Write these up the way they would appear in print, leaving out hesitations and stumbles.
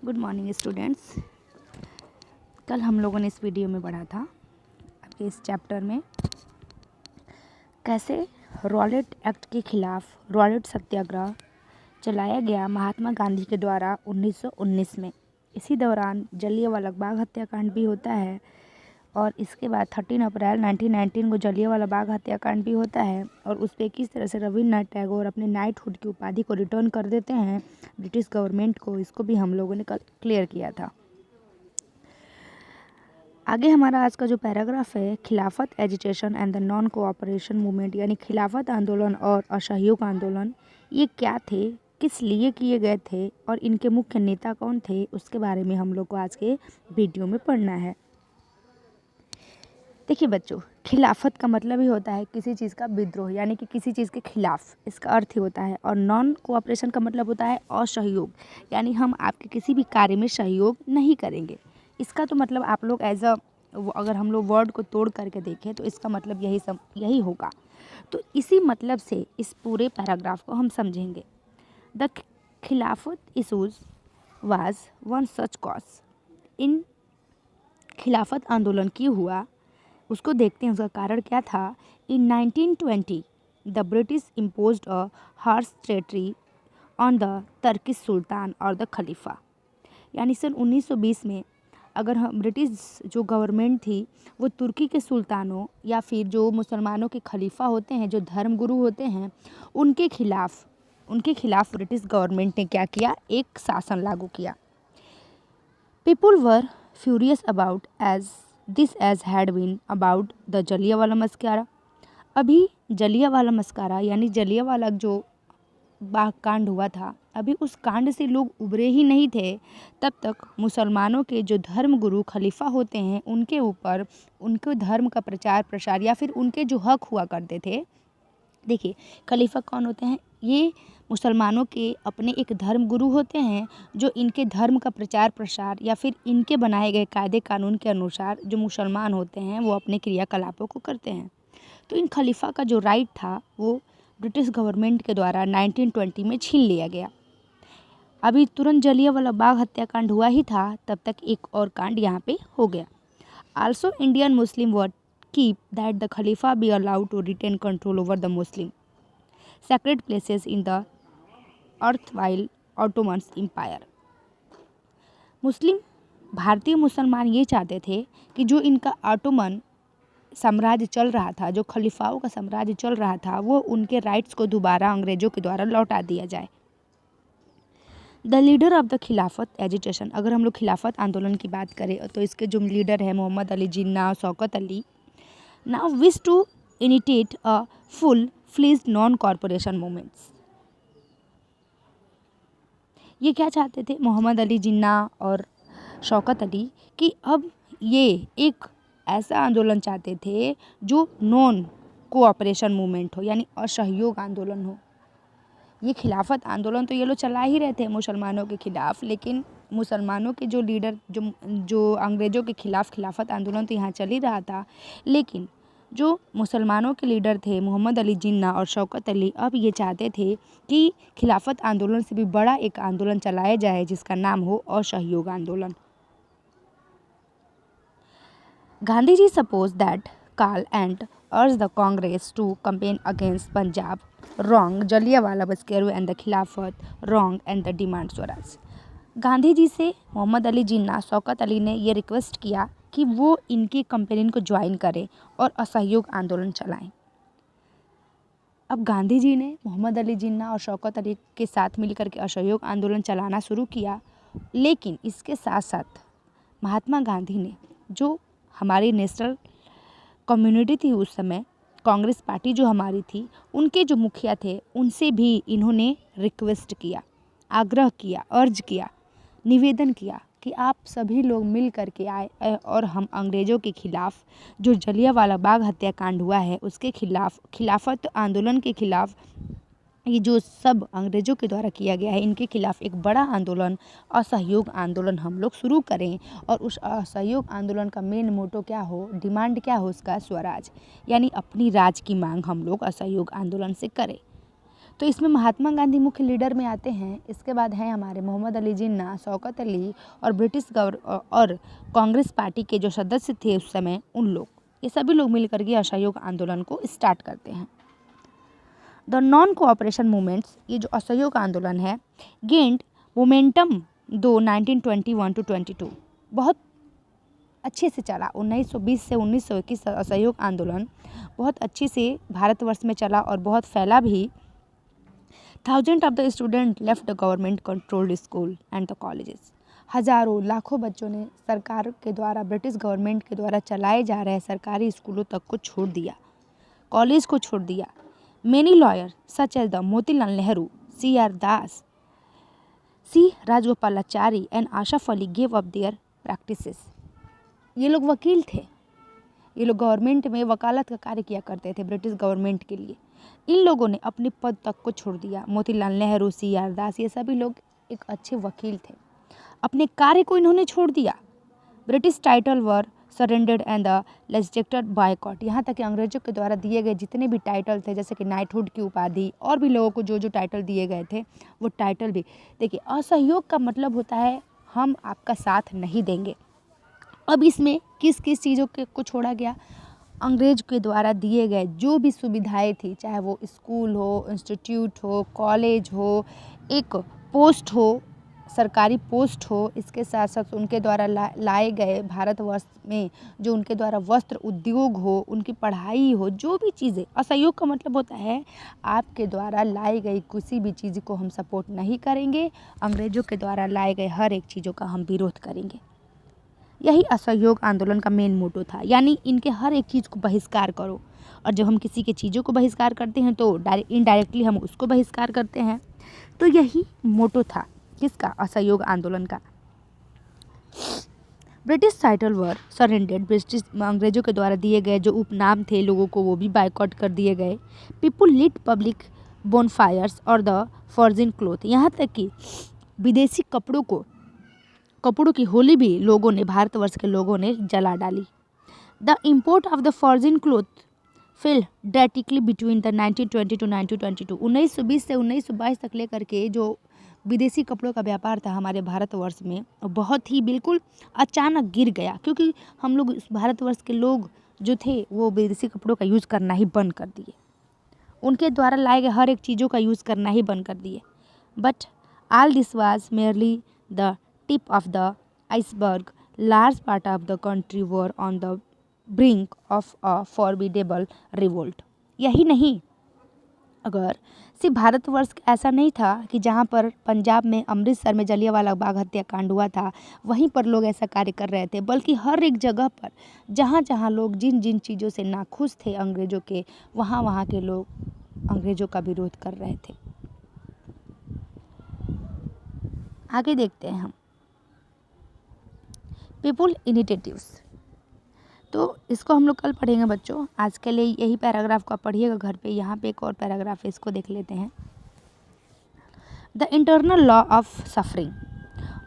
Good morning students. कल हम लोगों ने इस वीडियो में पढ़ा था आपके इस चैप्टर में कैसे रॉलेट एक्ट के खिलाफ रॉलेट सत्याग्रह चलाया गया महात्मा गांधी के द्वारा 1919 में। इसी दौरान जलियांवाला बाग हत्याकांड भी होता है और इसके बाद 13 अप्रैल 1919 को जलियांवाला बाग हत्याकांड भी होता है और उस पर किस तरह से रविन्द्रनाथ टैगोर अपने नाइटहुड की उपाधि को रिटर्न कर देते हैं ब्रिटिश गवर्नमेंट को, इसको भी हम लोगों ने कल क्लियर किया था। आगे हमारा आज का जो पैराग्राफ है, खिलाफत agitation and the non cooperation movement, यानी खिलाफत आंदोलन और असहयोग आंदोलन, ये क्या थे, किस लिए किए गए थे और इनके मुख्य नेता कौन थे, उसके बारे में हम लोग को आज के वीडियो में पढ़ना है। देखिए बच्चों, खिलाफत का मतलब ही होता है किसी चीज़ का विद्रोह, यानी कि किसी चीज़ के खिलाफ, इसका अर्थ ही होता है। और नॉन कोऑपरेशन का मतलब होता है असहयोग, यानी हम आपके किसी भी कार्य में सहयोग नहीं करेंगे। इसका तो मतलब आप लोग अगर हम लोग वर्ड को तोड़ करके देखें तो इसका मतलब यही होगा। तो इसी मतलब से इस पूरे पैराग्राफ को हम समझेंगे। The Khilafat issues was one such cause. इन खिलाफत आंदोलन क्यों हुआ उसको देखते हैं, उसका कारण क्या था। In 1920 the British imposed a harsh territory on the Turkish sultan और द खलीफा, यानी सन 1920 में अगर हम ब्रिटिश जो गवर्नमेंट थी वो तुर्की के सुल्तानों या फिर जो मुसलमानों के खलीफा होते हैं, जो धर्मगुरु होते हैं, उनके खिलाफ ब्रिटिश गवर्नमेंट ने क्या किया, एक शासन लागू किया। People were furious about as had been about the Jallianwala mascara. अभी जलियांवाला मस्कारा यानी जलियांवाला जो बाग कांड हुआ था, अभी उस कांड से लोग उबरे ही नहीं थे। तब तक मुसलमानों के जो धर्मगुरु खलीफा होते हैं उनके ऊपर उनके धर्म का प्रचार प्रसार या फिर उनके जो हक हुआ करते थे। देखिए, खलीफा कौन होते हैं, ये मुसलमानों के अपने एक धर्म गुरु होते हैं जो इनके धर्म का प्रचार प्रसार या फिर इनके बनाए गए कायदे कानून के अनुसार जो मुसलमान होते हैं वो अपने क्रियाकलापों को करते हैं। तो इन खलीफा का जो राइट था वो ब्रिटिश गवर्नमेंट के द्वारा 1920 में छीन लिया गया। अभी तुरंत जलियांवाला बाग हत्याकांड हुआ ही था, तब तक एक और कांड यहाँ पे हो गया। Also Indian Muslim were keep that the Khalifa be allowed to retain control over the Muslim sacred places in the erstwhile Ottoman Empire। भारतीय मुसलमान ये चाहते थे कि जो इनका ऑटोमन साम्राज्य चल रहा था, जो खलीफाओं का साम्राज्य चल रहा था, वो उनके राइट्स को दोबारा अंग्रेजों के द्वारा लौटा दिया जाए। द लीडर ऑफ द खिलाफत एजिटेशन, अगर हम लोग खिलाफत आंदोलन की बात करें तो इसके जो लीडर है Mohammad Ali Jinnah, Shaukat Ali, now wish to initiate a full-fledged non-corporation movements। ये क्या चाहते थे मोहम्मद अली जिन्ना और शौकत अली कि अब ये एक ऐसा आंदोलन चाहते थे जो नॉन कोऑपरेशन मूवमेंट हो, यानी असहयोग आंदोलन हो। ये खिलाफत आंदोलन तो ये लोग चला ही रहे थे मुसलमानों के खिलाफ, लेकिन मुसलमानों के जो लीडर जो अंग्रेज़ों के खिलाफ खिलाफत आंदोलन तो यहाँ चल ही रहा था, लेकिन जो मुसलमानों के लीडर थे मोहम्मद अली जिन्ना और शौकत अली, अब ये चाहते थे कि खिलाफत आंदोलन से भी बड़ा एक आंदोलन चलाया जाए जिसका नाम हो असहयोग आंदोलन। Gandhi ji suppose that call and urged the Congress to campaign against Punjab, wrong, Jallianwala massacre and the Khilafat, wrong, and the demand swaraj. Gandhi ji से मोहम्मद अली जिन्ना, शौकत अली ने ये रिक्वेस्ट किया कि वो इनकी कंपेन को ज्वाइन करें और असहयोग आंदोलन चलाएं। अब गांधी जी ने मोहम्मद अली जिन्ना और शौकत अली के साथ मिलकर के असहयोग आंदोलन चलाना शुरू किया, लेकिन इसके साथ साथ महात्मा गांधी ने, जो हमारी नेशनल कम्युनिटी थी उस समय, कांग्रेस पार्टी जो हमारी थी, उनके जो मुखिया थे उनसे भी इन्होंने रिक्वेस्ट किया, आग्रह किया, अर्ज किया, निवेदन किया कि आप सभी लोग मिल करके आए और हम अंग्रेज़ों के खिलाफ जो जलियांवाला बाग हत्याकांड हुआ है उसके खिलाफ, खिलाफत आंदोलन के खिलाफ, ये जो सब अंग्रेज़ों के द्वारा किया गया है इनके खिलाफ एक बड़ा आंदोलन, असहयोग आंदोलन हम लोग शुरू करें। और उस असहयोग आंदोलन का मेन मोटो क्या हो, डिमांड क्या हो उसका, स्वराज, यानी अपनी राज की मांग हम लोग असहयोग आंदोलन से करें। तो इसमें महात्मा गांधी मुख्य लीडर में आते हैं। इसके बाद हैं हमारे मोहम्मद अली जिन्ना, शौकत अली और और कांग्रेस पार्टी के जो सदस्य थे उस समय उन लोग, ये सभी लोग मिलकर के असहयोग आंदोलन को स्टार्ट करते हैं। द नॉन कोऑपरेशन मूवमेंट्स, ये जो असहयोग आंदोलन है, गेंड मोमेंटम दो 1921 to 22 बहुत अच्छे से चला। 1920 से 1921 असहयोग आंदोलन बहुत अच्छे से भारतवर्ष में चला और बहुत फैला भी। Thousand of the student left the government controlled school and the colleges, हजारों लाखों बच्चों ने सरकार के द्वारा, ब्रिटिश गवर्नमेंट के द्वारा चलाए जा रहे सरकारी स्कूलों तक को छोड़ दिया, कॉलेज को छोड़ दिया। Many lawyer such as the Motilal Nehru, C.R. Das, C. Rajagopalachari and Asaf Ali gave up their practices. ये लोग वकील थे, ये लोग गवर्नमेंट में वकालत का कार्य किया करते थे ब्रिटिश गवर्नमेंट के लिए। इन लोगों ने अपने पद तक को छोड़ दिया। मोतीलाल नेहरू, C.R. दास, ये सभी लोग एक अच्छे वकील थे, अपने कार्य को इन्होंने छोड़ दिया। British title were surrendered and the legislator boycott, यहाँ तक कि अंग्रेजों के द्वारा दिए गए जितने भी टाइटल थे, जैसे कि नाइटहुड की उपाधि और भी लोगों को जो जो टाइटल दिए गए थे वो टाइटल भी। देखिए, असहयोग का मतलब होता है हम आपका साथ नहीं देंगे। अब इसमें किस किस चीज़ों को छोड़ा गया? अंग्रेज के द्वारा दिए गए जो भी सुविधाएं थी, चाहे वो स्कूल हो, इंस्टीट्यूट हो, कॉलेज हो, एक पोस्ट हो, सरकारी पोस्ट हो, इसके साथ साथ उनके द्वारा लाए गए भारतवर्ष में जो उनके द्वारा वस्त्र उद्योग हो, उनकी पढ़ाई हो, जो भी चीज़ें। असहयोग का मतलब होता है आपके द्वारा लाई गई किसी भी चीज़ को हम सपोर्ट नहीं करेंगे, अंग्रेजों के द्वारा लाए गए हर एक चीज़ों का हम विरोध करेंगे। यही असहयोग आंदोलन का मेन मोटो था, यानी इनके हर एक चीज़ को बहिष्कार करो। और जब हम किसी के चीज़ों को बहिष्कार करते हैं तो इनडायरेक्टली हम उसको बहिष्कार करते हैं। तो यही मोटो था किसका? असहयोग आंदोलन का। ब्रिटिश टाइटल वर सरेंडर्ड, ब्रिटिश अंग्रेजों के द्वारा दिए गए जो उपनाम थे लोगों को वो भी बायकॉट कर दिए गए। पीपुल लिट पब्लिक बोनफायर्स और द फॉर्जिन क्लोथ, यहाँ तक कि विदेशी कपड़ों की होली भी लोगों ने, भारतवर्ष के लोगों ने जला डाली। The import of the foreign cloth fell drastically between the 1920 to 1922, 1920 से 1922 तक लेकर के जो विदेशी कपड़ों का व्यापार था हमारे भारतवर्ष में, बहुत ही बिल्कुल अचानक गिर गया, क्योंकि हम लोग इस भारतवर्ष के लोग जो थे वो विदेशी कपड़ों का यूज़ करना ही बंद कर दिए, उनके द्वारा लाए गए हर एक चीज़ों का यूज़ करना ही बंद कर दिए। But all this was merely the tip of the iceberg, large part of the country were on the brink of a formidable revolt. यही नहीं, अगर सिर्फ भारतवर्ष ऐसा नहीं था कि जहाँ पर पंजाब में अमृतसर में जलियांवाला बाग हत्याकांड हुआ था वहीं पर लोग ऐसा कार्य कर रहे थे, बल्कि हर एक जगह पर जहाँ जहाँ लोग जिन जिन चीज़ों से नाखुश थे अंग्रेज़ों के, वहाँ वहाँ के लोग अंग्रेज़ों का विरोध कर रहे थे। आगे देखते हैं हम पीपुल इनिशिएटिव्स। तो इसको हम लोग कल पढ़ेंगे बच्चों, आज के लिए यही पैराग्राफ को आप पढ़िएगा घर पे। यहाँ पे एक और पैराग्राफ है, इसको देख लेते हैं। The internal law of suffering,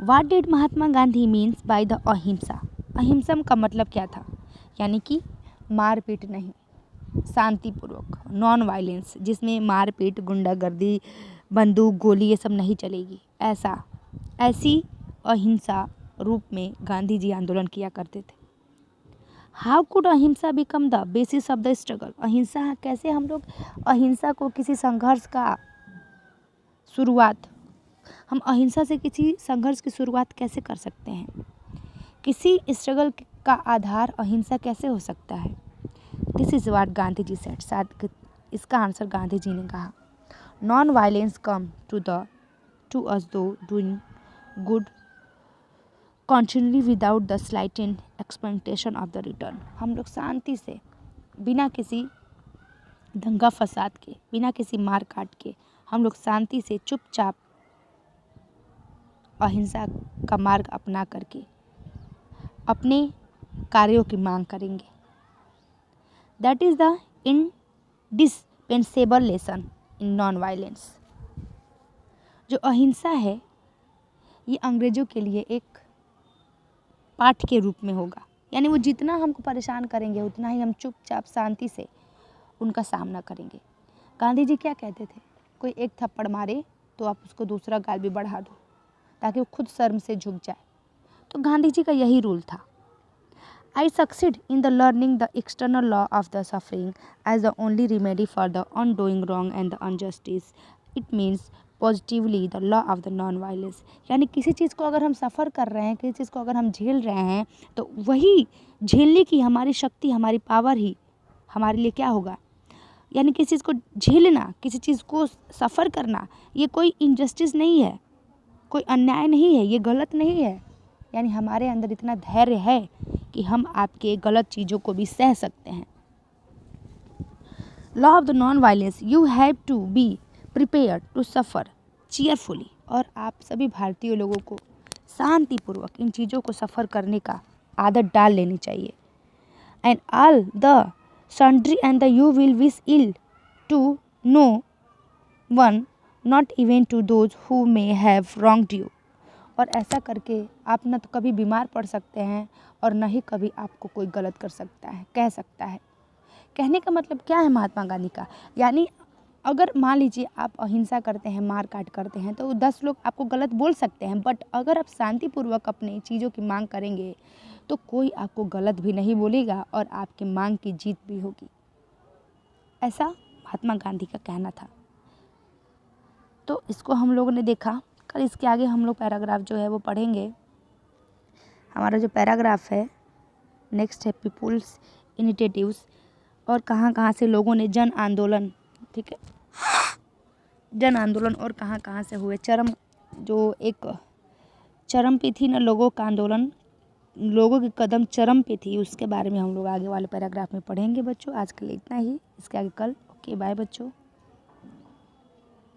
what did Mahatma Gandhi means by the अहिंसा। अहिंसा का मतलब क्या था? यानी कि मारपीट नहीं, शांतिपूर्वक, नॉन वायलेंस, जिसमें मारपीट, गुंडागर्दी, बंदूक, गोली ये सब नहीं चलेगी, ऐसी अहिंसा रूप में गांधी जी आंदोलन किया करते थे। हाउ कुड अहिंसा become the basis of the struggle. अहिंसा कैसे, हम लोग अहिंसा को किसी संघर्ष का शुरुआत, हम अहिंसा से किसी संघर्ष की शुरुआत कैसे कर सकते हैं? किसी स्ट्रगल का आधार अहिंसा कैसे हो सकता है? This is what Gandhi ji said. शायद इसका आंसर गांधी जी ने कहा, non violence come to us though doing good continuously without the slightest expectation of the return. हम लोग शांति से, बिना किसी दंगा फसाद के, बिना किसी मार काट के, हम लोग शांति से चुपचाप अहिंसा का मार्ग अपना करके अपने कार्यों की मांग करेंगे। That is the indispensable lesson in non violence. जो अहिंसा है ये अंग्रेज़ों के लिए एक पाठ के रूप में होगा, यानी वो जितना हमको परेशान करेंगे उतना ही हम चुपचाप शांति से उनका सामना करेंगे। गांधी जी क्या कहते थे? कोई एक थप्पड़ मारे तो आप उसको दूसरा गाल भी बढ़ा दो ताकि वो खुद शर्म से झुक जाए। तो गांधी जी का यही रूल था। I succeed in the learning the external law of the suffering as the only remedy for the undoing wrong and the injustice. It means positively the law of the non-violence. यानी किसी चीज़ को अगर हम सफ़र कर रहे हैं, किसी चीज़ को अगर हम झेल रहे हैं, तो वही झेलने की हमारी शक्ति, हमारी पावर ही हमारे लिए क्या होगा, यानी किसी चीज़ को झेलना, किसी चीज़ को सफ़र करना, ये कोई इनजस्टिस नहीं है, कोई अन्याय नहीं है, ये गलत नहीं है। यानी हमारे अंदर इतना धैर्य है कि हम आपके गलत चीज़ों को भी सह सकते हैं। Law of the non violence, you have to be prepared to suffer cheerfully. और आप सभी भारतीय लोगों को शांतिपूर्वक इन चीज़ों को सफ़र करने का आदत डाल लेनी चाहिए। And all the sundry and the you will wish ill to no one, not even to those who may have wronged you. और ऐसा करके आप न तो कभी बीमार पड़ सकते हैं और न ही कभी आपको कोई गलत कर सकता है, कह सकता है। कहने का मतलब क्या है महात्मा गांधी का, यानी अगर मान लीजिए आप अहिंसा करते हैं, मार काट करते हैं, तो 10 लोग आपको गलत बोल सकते हैं, बट अगर आप शांतिपूर्वक अपनी चीज़ों की मांग करेंगे तो कोई आपको गलत भी नहीं बोलेगा और आपकी मांग की जीत भी होगी। ऐसा महात्मा गांधी का कहना था। तो इसको हम लोगों ने देखा। कल इसके आगे हम लोग पैराग्राफ जो है वो पढ़ेंगे। हमारा जो पैराग्राफ है नेक्स्ट है पीपुल्स इनिशिएटिव्स, और कहाँ कहाँ से लोगों ने जन आंदोलन, ठीक है, जन आंदोलन और कहाँ कहाँ से हुए, जो एक चरम पे थी ना लोगों का आंदोलन, लोगों की कदम चरम पे थी, उसके बारे में हम लोग आगे वाले पैराग्राफ में पढ़ेंगे बच्चों। आज के लिए इतना ही, इसके आगे कल। ओके बाय बच्चों।